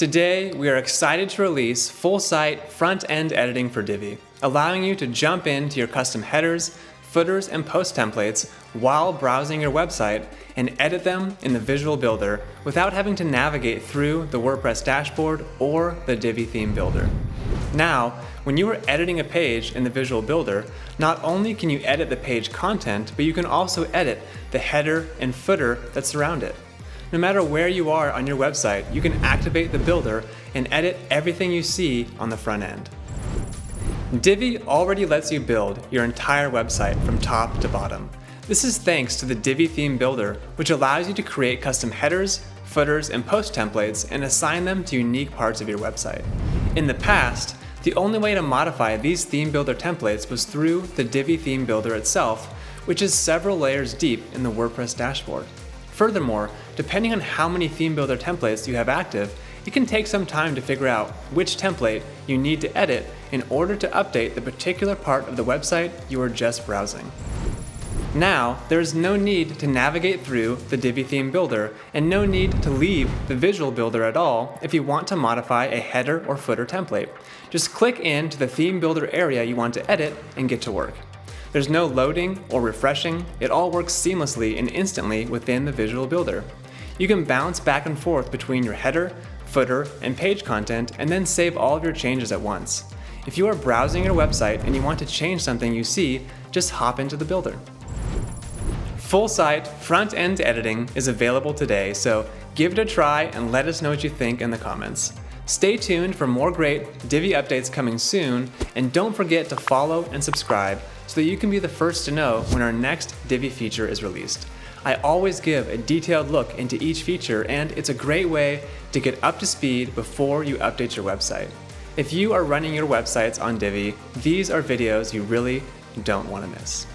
Today, we are excited to release full-site front-end editing for Divi, allowing you to jump into your custom headers, footers, and post templates while browsing your website and edit them in the Visual Builder without having to navigate through the WordPress dashboard or the Divi theme builder. Now, when you are editing a page in the Visual Builder, not only can you edit the page content, but you can also edit the header and footer that surround it. No matter where you are on your website, you can activate the builder and edit everything you see on the front end. Divi already lets you build your entire website from top to bottom. This is thanks to the Divi Theme Builder, which allows you to create custom headers, footers, and post templates and assign them to unique parts of your website. In the past, the only way to modify these theme builder templates was through the Divi Theme Builder itself, which is several layers deep in the WordPress dashboard. Furthermore, depending on how many theme builder templates you have active, it can take some time to figure out which template you need to edit in order to update the particular part of the website you are just browsing. Now, there is no need to navigate through the Divi Theme Builder and no need to leave the Visual Builder at all if you want to modify a header or footer template. Just click into the Theme Builder area you want to edit and get to work. There's no loading or refreshing, it all works seamlessly and instantly within the Visual Builder. You can bounce back and forth between your header, footer, and page content and then save all of your changes at once. If you are browsing your website and you want to change something you see, just hop into the builder. Full-site front-end editing is available today, so give it a try and let us know what you think in the comments. Stay tuned for more great Divi updates coming soon, and don't forget to follow and subscribe so that you can be the first to know when our next Divi feature is released. I always give a detailed look into each feature, and it's a great way to get up to speed before you update your website. If you are running your websites on Divi, these are videos you really don't want to miss.